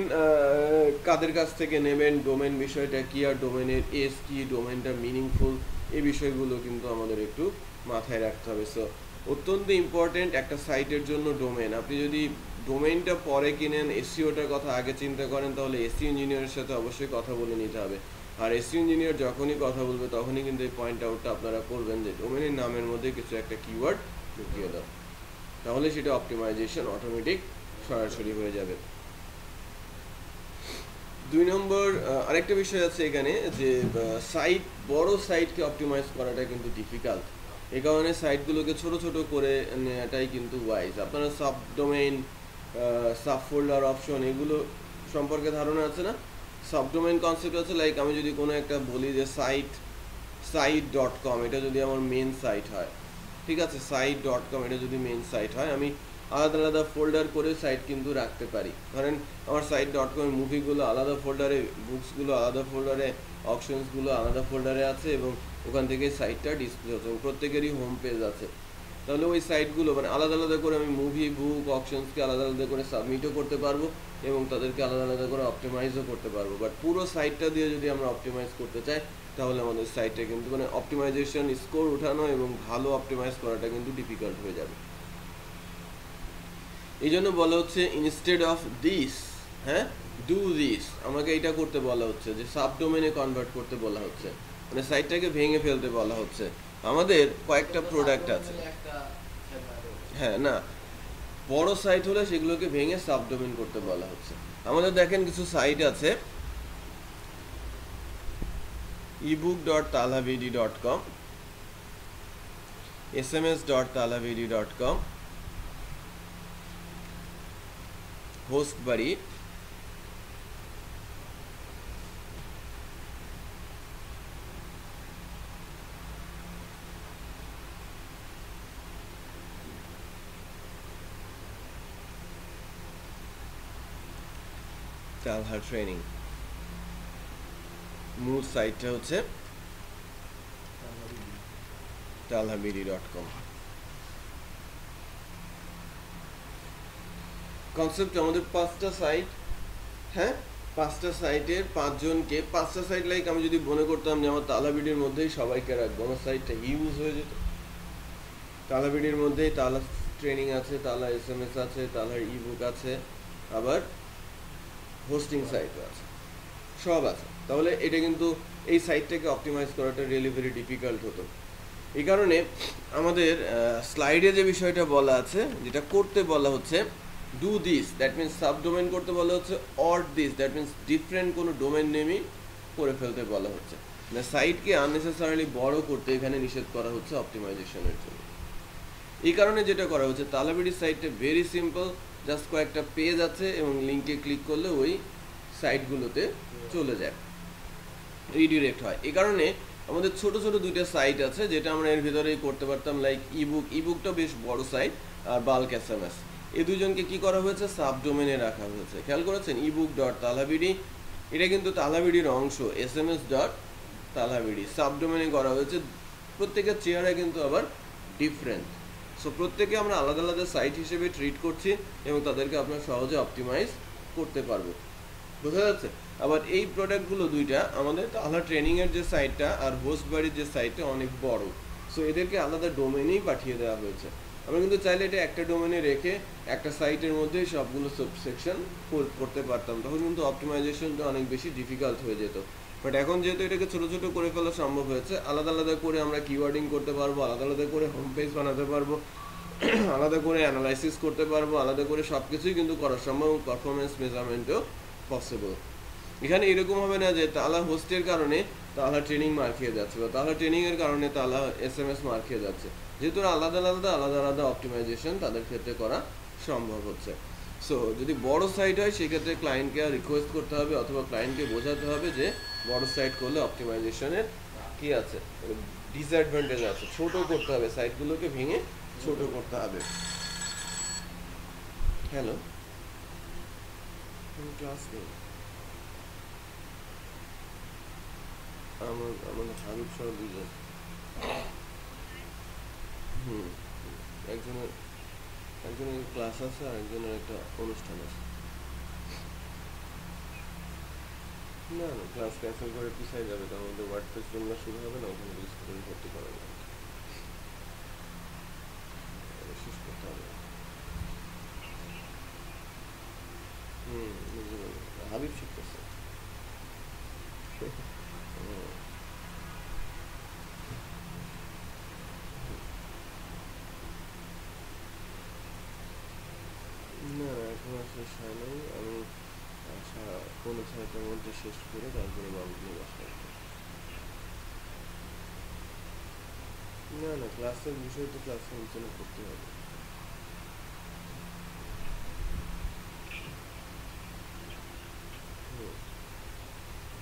কাদের কাছ থেকে নেবেন, ডোমেন বিষয়টা কি, আর ডোমেনের এস কি, ডোমেনটা মিনিংফুল, এই বিষয়গুলো কিন্তু আমাদের একটু মাথায় রাখতে হবে। সো অত্যন্ত ইম্পর্টেন্ট একটা সাইটের জন্য ডোমেন। আপনি যদি ডোমেনটা পরে কিনেন, এসইওটার কথা আগে চিন্তা করেন, তাহলে এসইও ইঞ্জিনিয়ারের সাথে অবশ্যই কথা বলে নিতে হবে। আর এসইও ইঞ্জিনিয়ার যখনই কথা বলবে তখনই কিন্তু এই পয়েন্ট আউটটা আপনারা করবেন যে ডোমেনের নামের মধ্যে কিছু একটা কিওয়ার্ড ঢুকিয়ে দাও, তাহলে সেটা অপটিমাইজেশন অটোমেটিক সরাসরি হয়ে যাবে। 2 নম্বর আরেকটা বিষয় আছে এখানে যে সাইট, বড় সাইটকে অপটিমাইজ করাটা কিন্তু ডিফিকাল্ট। এই কারণে সাইটগুলোকে ছোট ছোট করে নেওয়াটাই কিন্তু ওয়াইজ। আপনারা সাবডোমেইন, সাব ফোল্ডার অপশন, এগুলো সম্পর্কে ধারণা আছে না? সাবডোমেইন কনসেপ্ট আছে, লাইক আমি যদি কোনো একটা বলি যে সাইট.com, এটা যদি আমার মেন সাইট হয়, ঠিক আছে, সাইট.com এটা যদি মেন সাইট হয়, আমি আলাদা আলাদা ফোল্ডার করে সাইট কিন্তু রাখতে পারি। ধরেন আমার সাইট.com এর মুভিগুলো আলাদা ফোল্ডারে, বুকসগুলো আলাদা ফোল্ডারে, অপশনসগুলো আলাদা ফোল্ডারে আছে, এবং ওখান থেকে সাইটটা ডিসপ্লে হচ্ছে, এবং প্রত্যেকেরই হোম পেজ আছে। তাহলে ওই সাইটগুলো মানে আলাদা আলাদা করে আমি মুভি, বুক, অপশনসকে আলাদা আলাদা করে সাবমিটও করতে পারবো এবং তাদেরকে আলাদা আলাদা করে অপটিমাইজও করতে পারবো। বাট পুরো সাইটটা দিয়ে যদি আমরা অপটিমাইজ করতে চাই তাহলে আমাদের সাইটে কিন্তু মানে অপটিমাইজেশন স্কোর উঠানো এবং ভালো অপটিমাইজ করাটা কিন্তু ডিফিকাল্ট হয়ে যাবে। এই জন্য বলা হচ্ছে ইনস্টেড অফ দিস, হ্যাঁ, ডু দিস, আমাকে এইটা করতে বলা হচ্ছে যে সাবডোমেনে কনভার্ট করতে বলা হচ্ছে, মানে সাইটটাকে ভেঙে ফেলতে বলা হচ্ছে। আমাদের কয়েকটা প্রোডাক্ট আছে, হ্যাঁ, না বড় সাইট হলে সেগুলোকে ভেঙে সাবডোমেন করতে বলা হচ্ছে। আমাদের দেখেন কিছু সাইট আছে, ebook.talhavidi.com, sms.talhavidi.com, হোস্টবাড়ি, তালহা ট্রেনিং। মূল সাইটটা হচ্ছে talhavidi.com। কনসেপ্ট আমাদের 5টা সাইট, হ্যাঁ 5টা সাইটের 5 জনকে, 5টা সাইট লাইক আমি যদি মনে করতাম যে আমার তালহাবিডির মধ্যেই সবাইকে রাখবো, আমার সাইটটা ইউজ হয়ে যেত। তালহাবিডির মধ্যেই তালহা ট্রেনিং আছে, তালহা SMS আছে, তালহার ইবুক আছে, আবার হোস্টিং সাইটও আছে, সব আছে। তাহলে এটা কিন্তু এই সাইটটাকে অপটিমাইজ করাটা রিয়েলি ভেরি ডিফিকাল্ট হতো। এই কারণে আমাদের স্লাইডে যে বিষয়টা বলা আছে, যেটা করতে বলা হচ্ছে do this, that means subdomain করতে বলা হচ্ছে, or this that means different কোনো ডোমেন নেমই করে ফেলতে বলা হচ্ছে। মানে সাইটকে আননেসেসারিলি বড় করতে এখানে নিষেধ করা হচ্ছে অপটিমাইজেশনের জন্য। এই কারণে যেটা করা হচ্ছে, তালহাবিডি সাইটটা ভেরি সিম্পল, জাস্ট কয়েকটা পেজ আছে এবং লিঙ্কে ক্লিক করলে ওই সাইটগুলোতে চলে যায়, রিডিরেক্ট হয়। এই কারণে আমাদের ছোট ছোট 2টা সাইট আছে যেটা আমরা এর ভিতরেই করতে পারতাম, লাইক ইবুকটা বেশ বড় সাইট, আর বাল্ক SMS, এই দুজনকে কি করা হয়েছে সাবডোমেনে রাখা হয়েছে। খেয়াল করেছেন ebook.talhavidi, এটা কিন্তু তালহাবিডির অংশ, sms.talhavidi সাবডোমেনে করা হয়েছে। প্রত্যেকের চেহারা কিন্তু আবার ডিফারেন্ট, সো প্রত্যেকে আমরা আলাদা আলাদা সাইট হিসেবে ট্রিট করছি এবং তাদেরকে আপনার সহজে অপটিমাইজ করতে পারবো, বোঝা যাচ্ছে। আবার এই প্রোডাক্টগুলো 2টা আমাদের তালহা ট্রেনিংয়ের যে সাইটটা আর হোস্টবাড়ির যে সাইটটা অনেক বড়, সো এদেরকে আলাদা ডোমেনেই পাঠিয়ে দেওয়া হয়েছে। আমরা কিন্তু চাইলে এটা একটা ডোমেনে রেখে একটা সাইটের মধ্যেই সবগুলো সাবসেকশন করতে পারতাম, তখন কিন্তু অপটিমাইজেশনটা অনেক বেশি ডিফিকাল্ট হয়ে যেত। বাট এখন যেহেতু এটাকে ছোট ছোট করে ফেলা সম্ভব হয়েছে, আলাদা আলাদা করে আমরা কিওয়ার্ডিং করতে পারবো, আলাদা আলাদা করে হোম পেজ বানাতে পারবো, আলাদা করে অ্যানালাইসিস করতে পারবো, আলাদা করে সব কিছুই কিন্তু করা সম্ভব, পারফরমেন্স মেজারমেন্টও পসিবল। এখানে এরকম হবে না যে তালহা হোস্টের কারণে তালহা ট্রেনিং মার খেয়ে যাচ্ছে বা তালহা ট্রেনিংয়ের কারণে তালহা SMS মার খেয়ে যাচ্ছে, যেহেতু আলাদা আলাদা অপটিমাইজেশন তাদের ক্ষেত্রে করা সম্ভব হচ্ছে। সো যদি বড় সাইট হয় সেক্ষেত্রে ক্লায়েন্টকে রিকোয়েস্ট করতে হবে অথবা ক্লায়েন্টকে বোঝাতে হবে যে বড় সাইট করলে অপটিমাইজেশনের কি আছে, ডিসঅ্যাডভান্টেজ আছে, ছোট করতে হবে, সাইটগুলোকে ভেঙে ছোট করতে হবে। হ্যালো, ক্লাস নেই, আমাদের হাবিব সহ 2জন, একজনের ক্লাস আছে আর একজনের একটা অনুষ্ঠান আছে। না ক্লাস ক্যান্সেল করে পিছাই যাবে, তার মধ্যে ওয়ার্ডপ্রেস জন্য শুরু হবে না, ওখানে স্টুডেন্ট ভর্তি করা যাবে, শেষ করতে হবে। হাবিব শিখতেছে। না এখন শেষ হয় নাই, আমি 5:30-6টার মধ্যে শেষ করে তারপরে বাবু নিয়ে বাসায়। না ক্লাসের বিষয় তো ক্লাসে আলোচনা করতে হবে।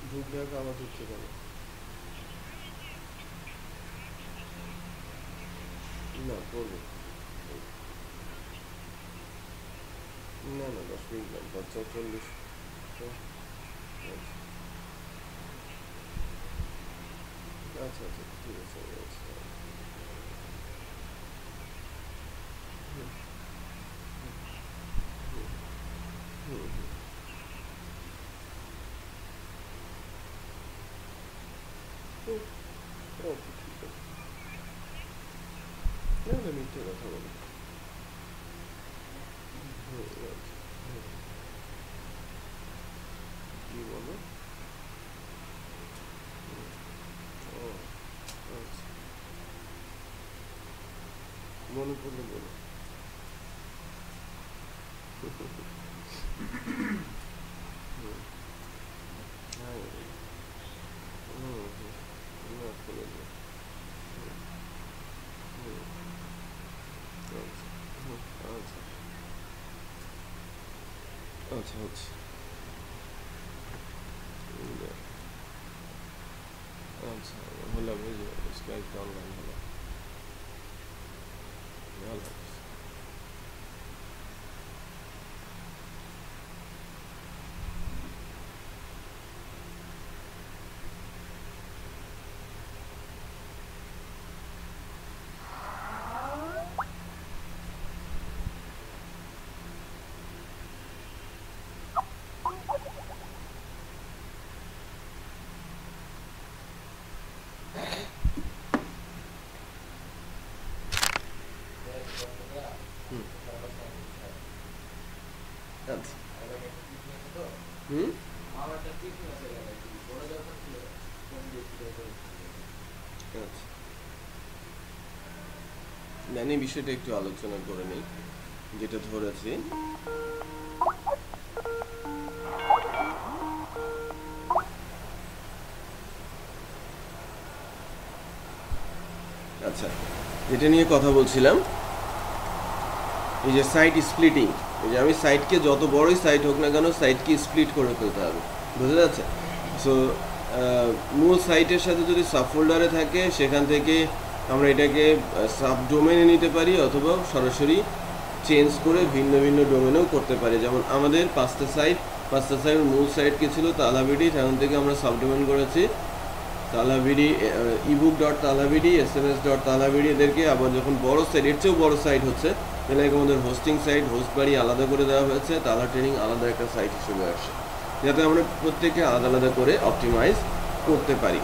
ধূপ ঢাকা আবার হচ্ছে কেন? না করবো না 10 মিনিট না, 45। আচ্ছা ঠিক আছে। ওকে ঠিক আছে, না মিথ্যে কথা বলি। কি বলো? ও আচ্ছা, মনে পড়লে বলো। আচ্ছা হচ্ছে আচ্ছা হলো বুঝলো স্কাইপ অনলাইন হলো ভালো আচ্ছা হুম আচ্ছা জানি বিষয়টা একটু আলোচনা করে নিই যেটা ধরেছি আচ্ছা যেটা নিয়ে কথা বলছিলাম এই যে সাইট স্প্লিটিং এই যে আমি সাইটকে যত বড়ই সাইট হোক না কেন সাইটকে স্প্লিট করে ফেলতে হবে বুঝা যাচ্ছে সো মূল সাইটের সাথে যদি সাবফোল্ডারে থাকে সেখান থেকে আমরা এটাকে সাব ডোমেনে নিতে পারি অথবা সরাসরি চেঞ্জ করে ভিন্ন ভিন্ন ডোমেনেও করতে পারি যেমন আমাদের পাঁচটা সাইট মূল সাইট কি ছিল তালাবিডি সেখান থেকে আমরা সাবডোমেন করেছি তালাবিডি ইবুক ডট তালাবিডি SMS ডট তালাবিডি এদেরকে আবার যখন বড় সাইট এর চেয়েও বড় সাইট হচ্ছে তাহলে আমাদের হোস্টিং সাইট হোস্ট বাড়ি আলাদা করে দেওয়া হয়েছে তালা ট্রেনিং আলাদা একটা সাইট হিসেবে আসে যাতে আমরা প্রত্যেককে আলাদা আলাদা করে অপটিমাইজ করতে পারি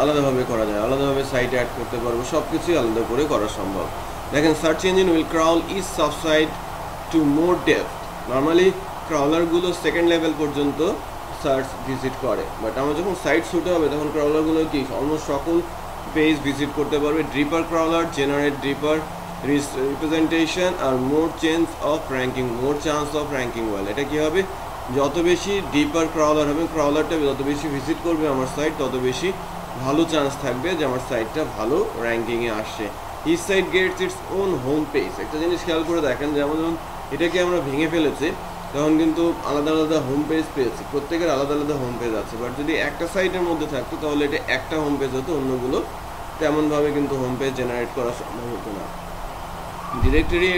আলাদাভাবে করা যায় আলাদাভাবে সাইটে অ্যাড করতে পারবো সব কিছুই আলাদা করে করা সম্ভব দেখেন search engine will crawl each subsite to more depth normally ক্রাউলারগুলো সেকেন্ড লেভেল পর্যন্ত সার্চ ভিজিট করে বাট আমার যখন সাইট ছোটো হবে তখন ক্রাউলারগুলো কি অলমোস্ট সকল পেজ ভিজিট করতে পারবে deeper crawler generate deeper representation আর more chance of ranking well এটা কি হবে যত বেশি ডিপার ক্রাউলার হবে ক্রাউলারটা যত বেশি ভিজিট করবে আমার সাইট তত বেশি ভালো চান্স থাকবে যে আমার সাইটটা ভালো র্যাঙ্কিংয়ে আসছে each site gets its own home page একটা জিনিস খেয়াল করে দেখেন যেমন এটাকে আমরা ভেঙে ফেলেছি তখন কিন্তু আলাদা আলাদা হোম পেজ পেয়েছি প্রত্যেকের আলাদা আলাদা হোম পেজ আছে বাট যদি একটা সাইটের মধ্যে থাকতো তাহলে এটা একটা হোম পেজ হতো অন্যগুলো তেমনভাবে কিন্তু হোম পেজ জেনারেট করা সম্ভব হতো না directory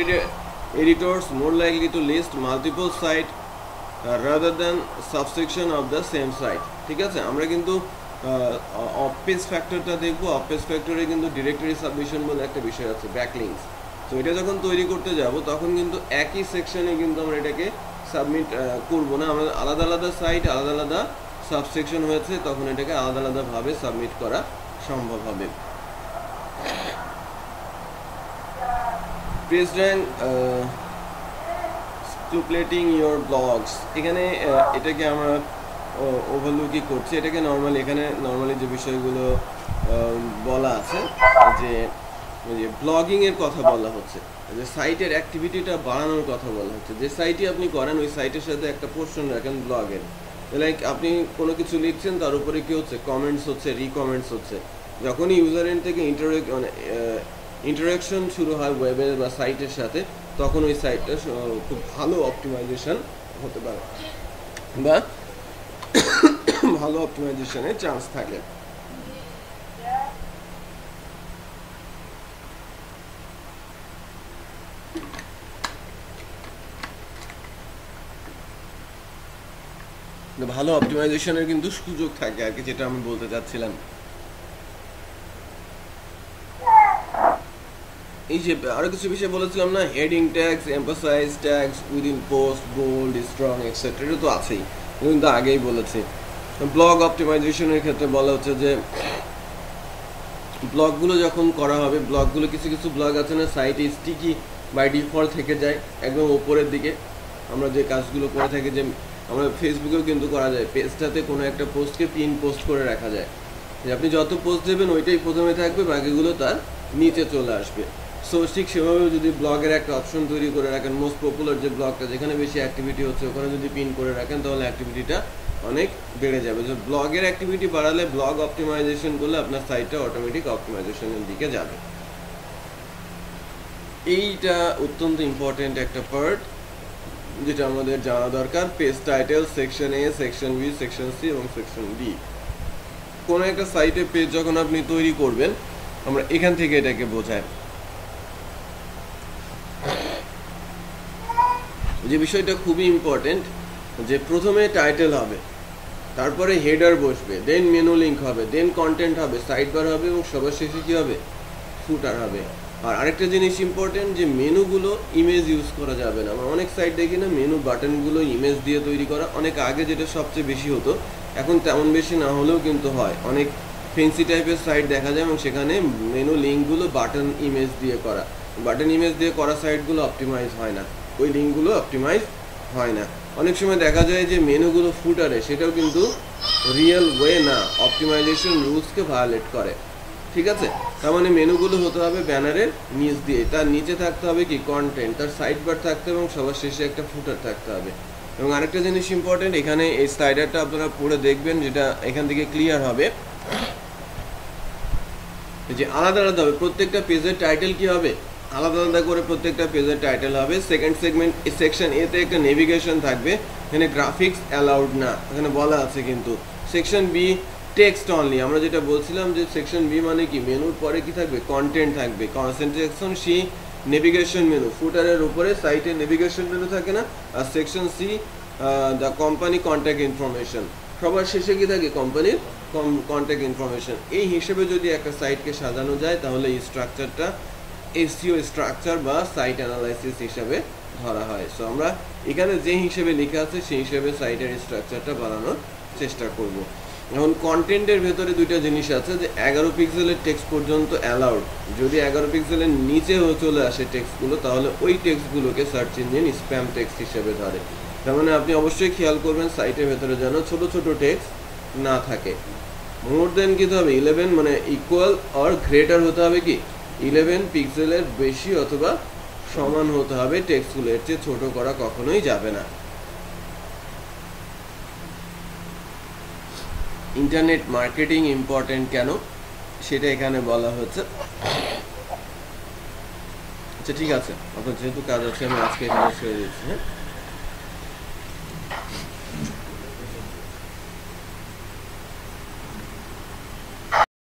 editors more likely to list multiple site rather than subsection of the same site ঠিক আছে আমরা কিন্তু অফ পেজ ফ্যাক্টরটা দেখব অফ পেজ ফ্যাক্টরে কিন্তু ডিরেক্টরি সাবমিশন বলে একটা বিষয় আছে ব্যাকলিংকস তো এটা যখন তৈরি করতে যাব তখন কিন্তু একই সেকশনে কিন্তু আমরা এটাকে সাবমিট করব না আমরা আলাদা আলাদা সাইট আলাদা আলাদা সাবসেকশন হয়েছে তখন এটাকে আলাদা আলাদাভাবে সাবমিট করা সম্ভব হবে পেজ র্যাঙ্ক স্টুপ্লেটিং ইয়োর ব্লগস এখানে এটাকে আমরা ওভারলুকই করছি এটাকে নর্মালি যে বিষয়গুলো বলা আছে যে ব্লগিংয়ের কথা বলা হচ্ছে যে সাইটের অ্যাক্টিভিটিটা বাড়ানোর কথা বলা হচ্ছে যে সাইটই আপনি করেন ওই সাইটের সাথে একটা পোর্শন রাখেন ব্লগের লাইক আপনি কোনো কিছু লিখছেন তার উপরে কি হচ্ছে কমেন্টস হচ্ছে রিকমেন্টস হচ্ছে যখনই ইউজার এন্ড থেকে ইন্টারাকশন শুরু হয় ওয়েবের বা সাইটের সাথে তখন ওই সাইটটা খুব ভালো অপটিমাইজেশন হতে পারে বা ভালো অপটিমাইজেশনের চান্স থাকে ভালো অপটিমাইজেশনের কিন্তু সুযোগ থাকে আর কি যেটা আমি বলতে চাচ্ছিলাম এই যে আরো কিছু বিষয় বলেছিলাম না heading tags emphasize tags within post bold strong extra এটা তো আছেই কিন্তু আগেই বলেছি ব্লগ অপটিমাইজেশনের ক্ষেত্রে বলা হচ্ছে যে ব্লগগুলো যখন করা হবে ব্লগগুলো কিছু কিছু ব্লগ আছে না সাইটে স্টিকি বাই ডিফল্ট থেকে যায় একদম উপরের দিকে আমরা যে কাজগুলো করে থাকি যে আমরা ফেসবুকেও কিন্তু করা যায় পেজটাতে কোনো একটা পোস্টকে পিন পোস্ট করে রাখা যায় যে আপনি যত পোস্ট দেবেন ওইটাই প্রথমে থাকবে বাকিগুলো তার নিচে চলে আসবে সো ঠিক সেভাবে যদি ব্লগের একটা অপশন তৈরি করে রাখেন মোস্ট পপুলার যে ব্লগটা যেখানে বেশি অ্যাক্টিভিটি হচ্ছে ওখানে যদি পিন করে রাখেন তাহলে অ্যাক্টিভিটিটা অনেক বেড়ে যাবে। যে ব্লগের অ্যাক্টিভিটি বাড়ালে ব্লগ অপটিমাইজেশন করলে আপনার সাইটটা অটোমেটিক অপটিমাইজেশনের দিকে যাবে। এইটা অত্যন্ত ইম্পর্টেন্ট একটা পার্ট যেটা আমাদের জানা দরকার। পেজ টাইটেল, সেকশন এ, সেকশন বি, সেকশন সি এবং সেকশন ডি। কোনো একটা সাইটে পেজ যখন আপনি তৈরি করবেন, আমরা এখান থেকে এটাকে বোঝাই। যে বিষয়টা খুবই ইম্পর্টেন্ট, যে প্রথমে টাইটেল হবে, তারপরে হেডার বসবে, দেন মেনু লিঙ্ক হবে, দেন কন্টেন্ট হবে, সাইড বার হবে এবং সবার শেষে কী হবে, ফুটার হবে। আর আরেকটা জিনিস ইম্পর্টেন্ট, যে মেনুগুলো ইমেজ ইউজ করা যাবে না। আমরা অনেক সাইট দেখি না মেনু বাটনগুলো ইমেজ দিয়ে তৈরি করা। অনেক আগে যেটা সবচেয়ে বেশি হতো, এখন তেমন বেশি না হলেও কিন্তু হয়। অনেক ফেন্সি টাইপের সাইট দেখা যায় এবং সেখানে মেনু লিঙ্কগুলো বাটন ইমেজ দিয়ে করা। বাটন ইমেজ দিয়ে করা সাইটগুলো অপটিমাইজ হয় না, ওই লিঙ্কগুলো অপটিমাইজ হয় না। অনেক সময় দেখা যায় যে মেনুগুলো ফুটারে, সেটাও কিন্তু রিয়েল ওয়ে না, অপটিমাইজেশন রুলসকে ভায়োলেট করে। ঠিক আছে, তার মানে মেনুগুলো হতে হবে ব্যানারের নিচ দিয়ে, তার নিচে থাকতে হবে কি কন্টেন্ট, তার সাইড বার থাকতে হবে এবং সবার শেষে একটা ফুটার থাকতে হবে। এবং আরেকটা জিনিস ইম্পর্টেন্ট, এখানে এই স্লাইডারটা আপনারা পড়ে দেখবেন, যেটা এখান থেকে ক্লিয়ার হবে যে আলাদা আলাদা হবে প্রত্যেকটা পেজের টাইটেল কি হবে, আলাদা আলাদা করে প্রত্যেকটা পেজের টাইটেল হবে। সেকেন্ড সেগমেন্ট সেকশন এ তে একটা নেভিগেশন থাকবে, এখানে গ্রাফিক্স অ্যালাউড না, এখানে বলা আছে কিন্তু। সেকশন বি টেক্সট অনলি, আমরা যেটা বলছিলাম যে সেকশন বি মানে কি, মেনুর পরে কি থাকবে, কন্টেন্ট থাকবে। সেকশন সি নেভিগেশন মেনু, ফুটারের উপরে সাইটে নেভিগেশন মেনু থাকে না। আর section C the company contact information, সবার শেষে কি থাকে, কোম্পানির কন্ট্যাক্ট ইনফরমেশন। এই হিসেবে যদি একটা সাইটকে সাজানো যায়, তাহলে এই স্ট্রাকচারটা এসইও স্ট্রাকচার বা সাইট অ্যানালাইসিস হিসাবে ধরা হয়। সো আমরা এখানে যে হিসেবে লেখা আছে সেই হিসেবে সাইটের স্ট্রাকচারটা বানানোর চেষ্টা করব। এখন কন্টেন্টের ভেতরে দুইটা জিনিস আছে, যে 11 পিক্সেলের টেক্সট পর্যন্ত অ্যালাউড। যদি 11 পিক্সেলের নিচেও চলে আসে টেক্সটগুলো, তাহলে ওই টেক্সটগুলোকে সার্চ ইঞ্জিন স্প্যাম টেক্সট হিসেবে ধরে। তার মানে আপনি অবশ্যই খেয়াল করবেন সাইটের ভেতরে যেন ছোট ছোট টেক্সট না থাকে। মোর দেন কি হবে, 11 মানে ইকুয়াল অর গ্রেটার হতে হবে কি 11 পিক্সেলের বেশি অথবা সমান হতে হবে টেক্সটগুলো, এর চেয়ে ছোট করা কখনোই যাবে না। ইন্টারনেট মার্কেটিং ইম্পর্টেন্ট কেন, সেটা এখানে বলা হচ্ছে। আচ্ছা ঠিক আছে, আপনার যেহেতু কাজ আছে আমি আজকে এখানে ছেড়ে দিচ্ছি। হ্যাঁ।